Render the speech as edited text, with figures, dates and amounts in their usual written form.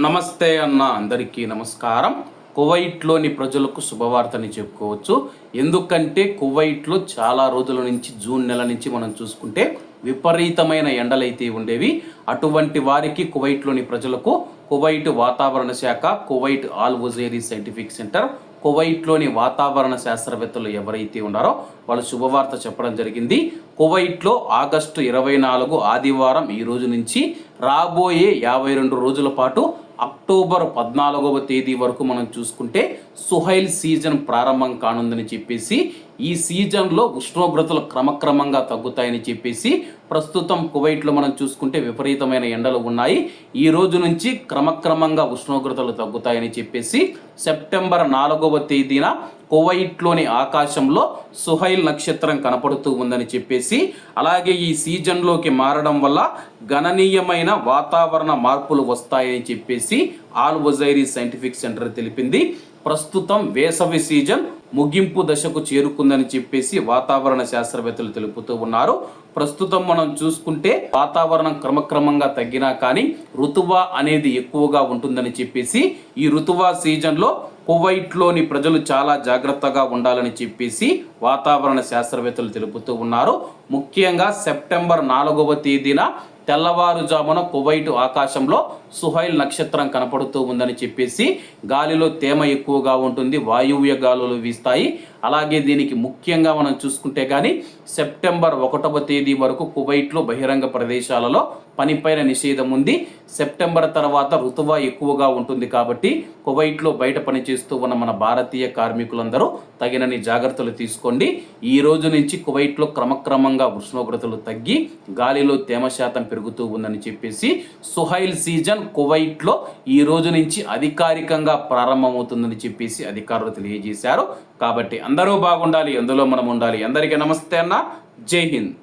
నమస్తే అన్న అందరికీ నమస్కారం. కువైట్లోని ప్రజలకు శుభవార్తని చెప్పుకోవచ్చు. ఎందుకంటే కువైట్లో చాలా రోజుల నుంచి జూన్ నెల నుంచి మనం చూసుకుంటే విపరీతమైన ఎండలైతే ఉండేవి. అటువంటి వారికి కువైట్లోని ప్రజలకు కువైట్ వాతావరణ శాఖ, కువైట్ ఆల్ ఉజైరీ సైంటిఫిక్ సెంటర్, కువైట్లోని వాతావరణ శాస్త్రవేత్తలు ఎవరైతే ఉన్నారో వాళ్ళు శుభవార్త చెప్పడం జరిగింది. కువైట్లో ఆగస్టు 24 ఆదివారం ఈ రోజు నుంచి రాబోయే 52 రోజుల పాటు అక్టోబర్ 14వ తేదీ వరకు మనం చూసుకుంటే సుహైల్ సీజన్ ప్రారంభం కానుందని చెప్పేసి, ఈ సీజన్లో ఉష్ణోగ్రతలు క్రమక్రమంగా తగ్గుతాయని చెప్పేసి, ప్రస్తుతం కువైట్లో మనం చూసుకుంటే విపరీతమైన ఎండలు ఉన్నాయి. ఈ రోజు నుంచి క్రమక్రమంగా ఉష్ణోగ్రతలు తగ్గుతాయని చెప్పేసి సెప్టెంబర్ 4వ తేదీన కువైట్లోని ఆకాశంలో సుహైల్ నక్షత్రం కనపడుతూ ఉందని చెప్పేసి, అలాగే ఈ సీజన్లోకి మారడం వల్ల గణనీయమైన వాతావరణ మార్పులు వస్తాయని చెప్పేసి ఆల్ ఉజైరీ సైంటిఫిక్ సెంటర్ తెలిపింది. ప్రస్తుతం వేసవి సీజన్ ముగింపు దశకు చేరుకుందని చెప్పేసి వాతావరణ శాస్త్రవేత్తలు తెలుపుతూ ఉన్నారు. ప్రస్తుతం మనం చూసుకుంటే వాతావరణం క్రమక్రమంగా తగ్గినా కానీ ఋతువా అనేది ఎక్కువగా ఉంటుందని చెప్పేసి, ఈ ఋతువా సీజన్లో కువైట్లోని ప్రజలు చాలా జాగ్రత్తగా ఉండాలని చెప్పేసి వాతావరణ శాస్త్రవేత్తలు తెలుపుతూ ఉన్నారు. ముఖ్యంగా సెప్టెంబర్ 4వ తేదీన తెల్లవారుజామున కువైట్ ఆకాశంలో సుహైల్ నక్షత్రం కనపడుతూ ఉందని చెప్పేసి, గాలిలో తేమ ఎక్కువగా ఉంటుంది, వాయువ్య గాలులు వీస్తాయి. అలాగే దీనికి ముఖ్యంగా మనం చూసుకుంటే కానీ సెప్టెంబర్ 1వ తేదీ వరకు కువైట్లో బహిరంగ ప్రదేశాలలో పనిపైన నిషేధం ఉంది. సెప్టెంబర్ తర్వాత ఋతువా ఎక్కువగా ఉంటుంది కాబట్టి కువైట్లో బయట పనిచేస్తూ ఉన్న మన భారతీయ కార్మికులందరూ తగినన్ని జాగ్రత్తలు తీసుకోండి. ఈ రోజు నుంచి కువైట్లో క్రమక్రమంగా ఉష్ణోగ్రతలు తగ్గి గాలిలో తేమ శాతం పెరుగుతూ ఉందని చెప్పేసి సుహైల్ సీజన్ కువైట్లో ఈ రోజు నుంచి అధికారికంగా ప్రారంభమవుతుందని చెప్పేసి అధికారులు తెలియజేశారు. కాబట్టి అందరూ బాగుండాలి, అందులో మనం ఉండాలి. అందరికీ నమస్తే అన్న, జై హింద్.